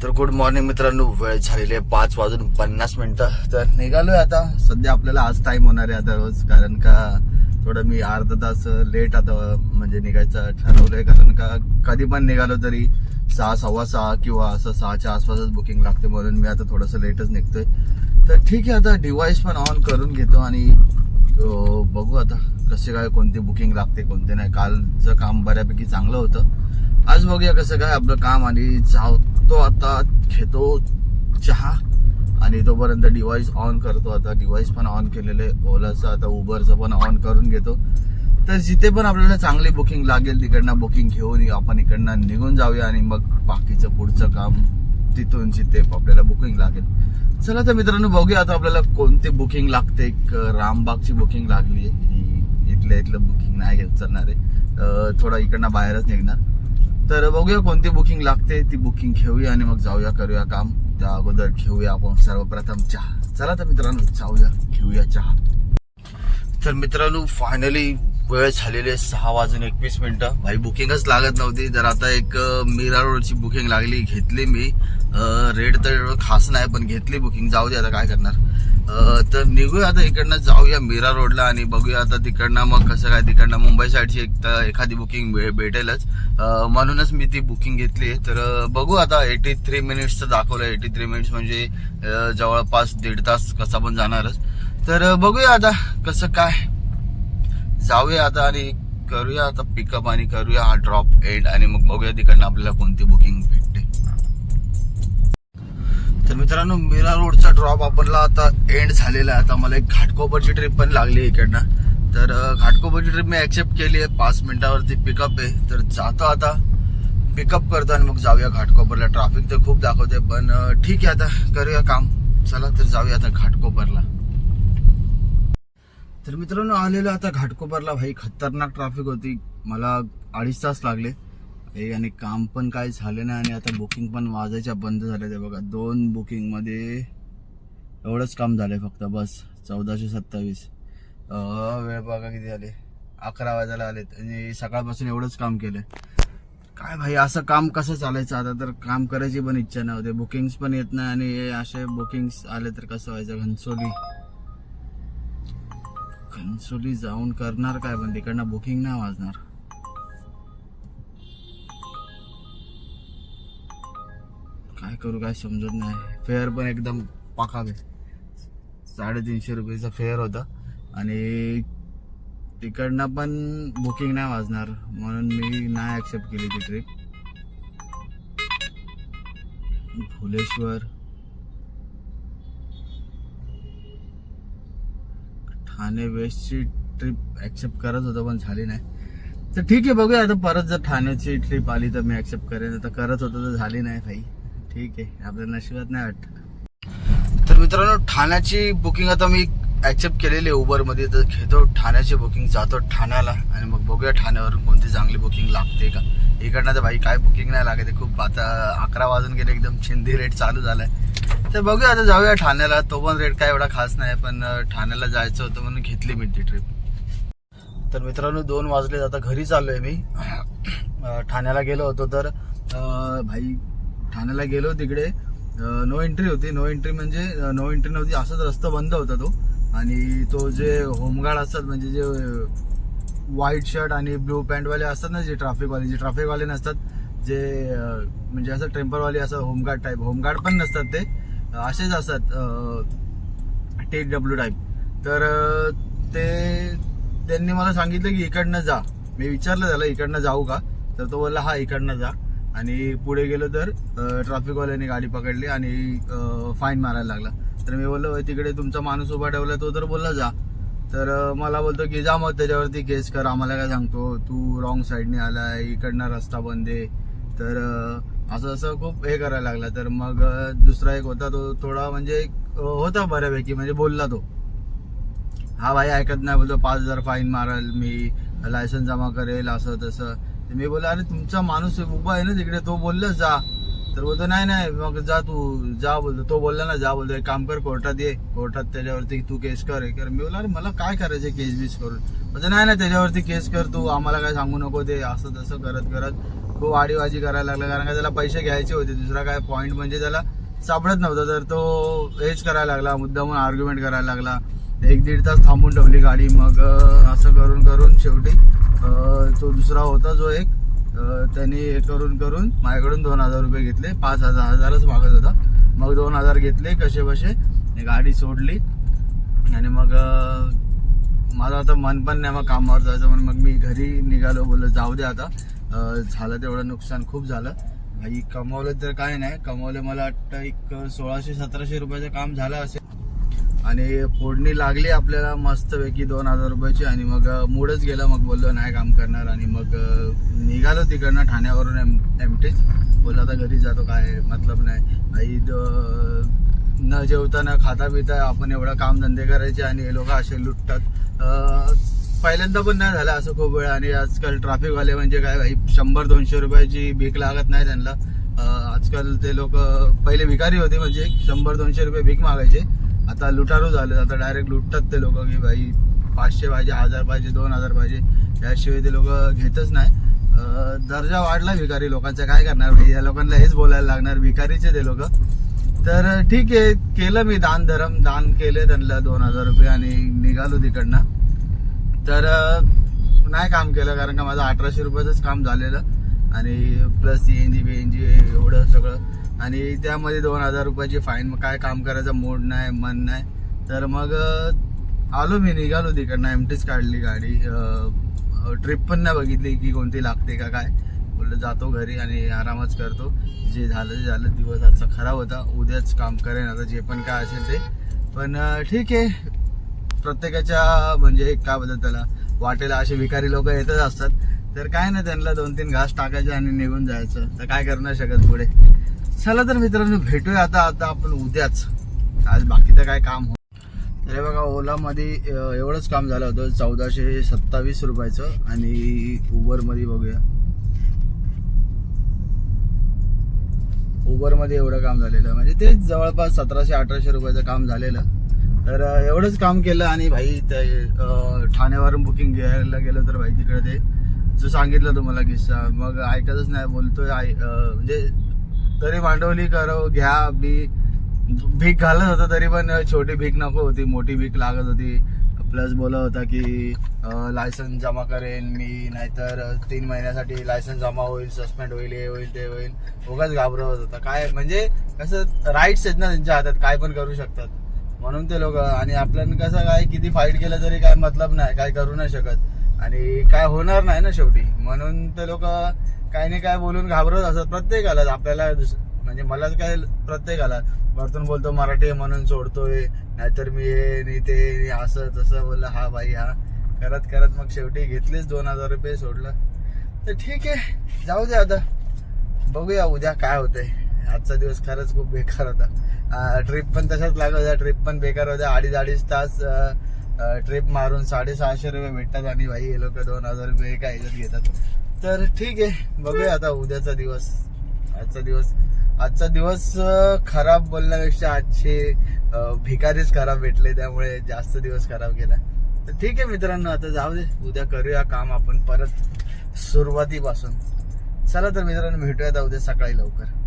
तर good morning मित्रांनो, वेळ झालेली आहे 5:50. तर निघालोय आता. सध्या आपल्याला आज टाइम होणार आहे आता रोज, कारण का थोडं मी अर्धा तास लेट आता म्हणजे निघायचं ठरवलंय. कारण का कधी पण निघालो तरी 6, 6:15 किंवा असं 6च्या आसपासच बुकिंग लागते, म्हणून मी आता थोडंसं लेटच निघतोय. तर ठीक आहे, आता डिव्हाइस पण ऑन करून घेतो आणि बघू आता कसे काय, कोणती बुकिंग लागते कोणते नाही. कालचं काम बऱ्यापैकी चांगलं होतं, आज बघूया कसं काय आपलं काम. आणि जातो आता, घेतो चहा आणि तोपर्यंत डिव्हाइस ऑन करतो. आता डिव्हाइस पण ऑन केलेलं आहे, ओलाचं आता उबरचं पण ऑन करून घेतो. तर जिथे पण आपल्याला चांगली बुकिंग लागेल तिकडनं बुकिंग घेऊन आपण इकडनं निघून जाऊया आणि मग बाकीचं पुढचं काम तिथून जिथे आपल्याला बुकिंग लागेल. चला तर मित्रांनो, बघूया आता आपल्याला कोणती बुकिंग लागते. एक रामबागची बुकिंग लागली आहे, इथलं बुकिंग नाही घेत चालणार आहे, थोडा इकडनं बाहेरच निघणार. तर बघूया कोणती बुकिंग लागते, ती बुकिंग घेऊया आणि मग जाऊया, करूया काम. त्या अगोदर घेऊया आपण सर्वप्रथम चहा. चला तर मित्रांनो, जाऊया घेऊया चहा. तर मित्रांनो, फायनली वेळ झालेली आहे 6:21. भाई बुकिंगच लागत नव्हती, तर आता एक मीरा रोडची बुकिंग लागली, घेतली मी. रेट तर एवढं खास नाही, पण घेतली बुकिंग. जाऊ दे, आता काय करणार. तर निघूया आता, इकडनं जाऊया मीरा रोडला आणि बघूया आता तिकडनं मग कसं काय. तिकडनं मुंबई साईडची एखादी बुकिंग भेटेलच, म्हणूनच मी ती बुकिंग घेतली. तर बघू आता. 83 मिनिट्सचं दाखवलं. 83 मिनिट्स म्हणजे जवळपास 1.5 तास कसा पण जाणारच. तर बघूया आता कसं काय, जाऊया आता आणि करूया आता पिकअप आणि करूया हा ड्रॉप एंड आणि मग बघूया तिकडनं आपल्याला कोणती बुकिंग भेटते. तर मित्रांनो, मीरा रोडचा ड्रॉप आपला आता एंड झालेला आहे. आता मला एक घाटकोपरची ट्रिप पण लागली इकडनं. तर घाटकोपरची ट्रिप मी ऍक्सेप्ट केली आहे. 5 मिनिटावरती पिकअप आहे, तर जातो आता, पिकअप करतो आणि मग जाऊया घाटकोपरला. ट्रॅफिक तर खूप दाखवते, पण ठीक आहे, आता करूया काम. चला तर जाऊया आता घाटकोपरला. तर मित्रांनो, आलेलो आता घाटकोपरला. भाई खतरनाक ट्रॅफिक होती, मला 2.5 तास लागले आणि काम पण काही झाले नाही. आणि आता बुकिंग पण वाजायच्या बंद झाले. ते बघा, 2 बुकिंग मध्ये एवढंच काम झालंय फक्त, बस 1427. वेळ बघा किती झाले, 11 वाजायला आलेत आणि सकाळपासून एवढंच काम केलंय. काय भाई, असं काम कसं चालायचं. आता तर काम करायची पण इच्छा नव्हते, बुकिंग्स पण येत नाही आणि असे बुकिंग्स आले तर कसं व्हायचं. घनसोली जाऊन करणार काय, पण तिकडनं बुकिंग नाही वाजणार. काय करू काय समजत नाही. फेअर पण एकदम पाकावे, 350 रुपयाचा फेअर होता आणि तिकडनं पण बुकिंग नाही वाजणार, म्हणून मी नाही ऍक्सेप्ट केली ती ट्रिप. भुलेश्वर, ठाणे वेस्टची ट्रिप ऍक्सेप्ट करत होतो पण झाली नाही. तर ठीक आहे, बघूया आता. परत जर ठाण्याची ट्रिप आली तर मी ऍक्सेप्ट करेन. आता करत होतो तर झाली नाही भाई. ठीक आहे, आपल्या नशिबात नाही वाटत. तर मित्रांनो, ठाण्याची बुकिंग आता मी ऍक्सेप्ट केलेली आहे उबर मध्ये. तर घेतो ठाण्याची बुकिंग, जातो ठाण्याला आणि मग बघूया ठाण्यावरून कोणती चांगली बुकिंग लागते का. इकडनं तर भाई काय बुकिंग नाही लागत, खूप. आता 11 वाजून गेले, एकदम चिंदी रेट चालू झालाय. तर बघूया आता, जाऊया ठाण्याला. तो पण रेट काय एवढा खास नाही, पण ठाण्याला जायचं होतं म्हणून घेतली मी ती ट्रिप. तर मित्रांनो, 2 वाजले, आता घरी चाललोय मी. ठाण्याला गेलो होतो, तर भाई ठाण्याला गेलो, तिकडे नो एंट्री होती. नो एंट्री म्हणजे नो एंट्री नव्हती, असंच रस्ता बंद होता तो. आणि तो जे होमगार्ड असतात, म्हणजे जे व्हाईट शर्ट आणि ब्लू पॅन्टवाले असतात ना, जे ट्रॅफिकवाले नसतात, जे म्हणजे असं टेम्परवाले, असं होमगार्ड टाईप. होमगार्ड पण नसतात ते, असेच असतात TW टाईप. तर त्यांनी मला सांगितलं की इकडनं जा. मी विचारलं त्याला इकडनं जाऊ का, तर तो बोलला हा इकडनं जा. आणि पुढे गेलो तर ट्रॅफिकवाल्याने गाडी पकडली आणि फाईन मारायला लागला. तर मी बोललो तिकडे तुमचा माणूस उभा ठेवला, तो तर बोलला जा. तर मला बोलतो की जा मग त्याच्यावरती केस कर, आम्हाला काय सांगतो, तू रॉंग साईडने आलाय, इकडनं रस्ता बंद आहे. तर असं खूप हे करायला लागला. तर मग दुसरा एक होता, तो थोडा म्हणजे होता बऱ्यापैकी, म्हणजे बोलला तो, हा भाई ऐकत नाही, बोलतो 5,000 फाईन मारेल मी, लायसन्स जमा करेल, असं तसं. मी बोललो अरे तुमचा माणूस उभा आहे ना तिकडे, तो बोलला जा. तर बोलतो नाही मग जा, तू जा. बोलतो तो बोलला ना जा. बोलतो एक काम कर, कोर्टात ये, कोर्टात त्याच्यावरती तू केस कर. मी बोलला अरे मला काय करायचं केस बीस करून. बोलतो नाही त्याच्यावरती केस कर तू, आम्हाला काय सांगू नको ते. असं तसं करत खूप आडीबाजी करायला लागला, कारण का त्याला पैसे घ्यायचे होते. दुसरा काय पॉईंट म्हणजे त्याला सापडत नव्हतं, तर तो हेच करायला लागला, मुद्दामून आर्ग्युमेंट करायला लागला. 1-1.5 तास थांबून ठेवली गाडी. मग असं करून करून शेवटी तो दुसरा होता जो एक, त्यांनी हे करून करून माझ्याकडून 2,000 रुपये घेतले. 5,000च मागत होता. मग 2,000 घेतले कसे बसे, गाडी सोडली. आणि मग माझं आता मन पण नाही मग कामावर जायचं, म्हणून मग मी घरी निघालो. बोललो जाऊ दे आता, झालं तेवढं नुकसान खूप झालं भाई. कमवलं तर काय नाही, कमवले मला वाटतं एक 1,600-1,700 रुपयाचं काम झालं असेल. आणि फोडणी लागली आपल्याला मस्तपैकी 2,000 रुपयाची. आणि मग मूडच गेला, मग बोललो नाही काम करणार. आणि मग निघालो तिकडनं ठाण्यावरून एमटीच. बोललो आता घरी जातो, काय मतलब नाही भाई. न जेवता न खाता पिता आपण एवढं कामधंदे करायचे आणि हे लोक असे लुटतात. पहिल्यांदा पण नाही झालं असं खूप वेळ. आणि आजकाल ट्रॅफिकवाले म्हणजे काय भाई, 100-200 रुपयाची भीक लागत नाही त्यांना. आजकाल ते लोक पहिले भिकारी होते, म्हणजे 100-200 रुपये भीक मागायचे. आता लुटारू झाले, आता डायरेक्ट लुटतात ते लोक की भाई 500 पाहिजे, 1,000 पाहिजे, 2,000 पाहिजे, याशिवाय ते लोक घेतच नाही. दर्जा वाढला भिकारी लोकांचा, काय करणार भाई, या लोकांना हेच बोलायला लागणार, भिकारीचे ते लोक. तर ठीक आहे, केलं मी दान केले त्यांना 2,000 रुपये आणि निघालो तिकडनं. तर नाही काम केलं, कारण का माझं 1,800 रुपयाचंच काम झालेलं. आणि प्लस CNG एवढं सगळं. आणि त्यामध्ये 2,000 रुपयाची फाईन. मग काय काम करायचं मूड नाही, मन नाही. तर मग आलो मी, निघालो तिकडनं. एमटीच काढली गाडी. ट्रिप पण नाही बघितली की कोणती लागते का काय. बोललं जातो घरी आणि आरामच करतो. जे झालं ते झालं. दिवस आजचा खराब होता, उद्याच काम करेन आता जे पण काय असेल ते. पण ठीक आहे, प्रत्येकाच्या म्हणजे काय बोलतात त्याला, वाटेला असे भिकारी लोक येतच असतात. तर काय नाही, त्यांना 2-3 घास टाकायचे आणि निघून जायचं. तर काय करणार शकत पुढे. चला तर मित्रांनो, भेटूया आता आपण उद्याच. आज बाकी तर काय काम हो. तर बघा, ओलामध्ये एवढंच काम झालं होतं 1,427 रुपयाचं. आणि उबरमध्ये बघूया, उबरमध्ये एवढं काम झालेलं, म्हणजे तेच जवळपास 1,700-1,800 रुपयाचं काम झालेलं. तर एवढंच काम केलं. आणि भाई ते ठाण्यावरून बुकिंग घ्यायला गेलो तर भाई तिकडे ते जो सांगितलं तुम्हाला किस्सा, मग ऐकतच नाही, बोलतोय म्हणजे तरी मांडवली करो घ्या, भीक घालत होतं तरी पण छोटी भीक नको होती, मोठी भीक लागत होती. प्लस बोलत होता की लायसन्स जमा करेन मी, नाहीतर 3 महिन्यासाठी लायसन्स जमा होईल, सस्पेंड होईल, हे होईल ते होईल. उगाच घाबरवत होता. काय म्हणजे कसं, राईट्स आहेत ना त्यांच्या हातात, काय पण करू शकतात म्हणून ते लोक. आणि आपल्याला कसं काय, किती फाईट केलं तरी काय मतलब नाही, काय करू नाही शकत आणि काय होणार नाही ना शेवटी. म्हणून ते लोक काय नाही काय बोलून घाबरत असतात प्रत्येकाला. आपल्याला म्हणजे मलाच काय, प्रत्येकाला वरतून बोलतो मराठी आहे म्हणून सोडतोय, नाहीतर मी हे नाही ते असं तसं बोललं. हा भाई हा करत करत मग शेवटी घेतलेच 2,000 रुपये, सोडलं. तर ठीक आहे, जाऊ दे आता, बघूया उद्या काय होतंय. आजचा दिवस खरंच खूप बेकार होता. ट्रिप पण तशाच लागत होत्या, ट्रिप पण बेकार होत्या. 2.5 तास ट्रिप मारून 650 रुपये भेटतात. आणि भाई हे लोक 2,000 रुपये एका ह्याच्यात घेतात. तर ठीक आहे, बघूया आता उद्याचा दिवस. आजचा दिवस खराब बोलण्यापेक्षा आजचे भिकारीच खराब भेटले, त्यामुळे जास्त दिवस खराब गेला. तर ठीक आहे मित्रांनो, आता जाऊ दे, उद्या करूया काम आपण परत सुरुवातीपासून. चला तर मित्रांनो, भेटूया आता उद्या सकाळी लवकर.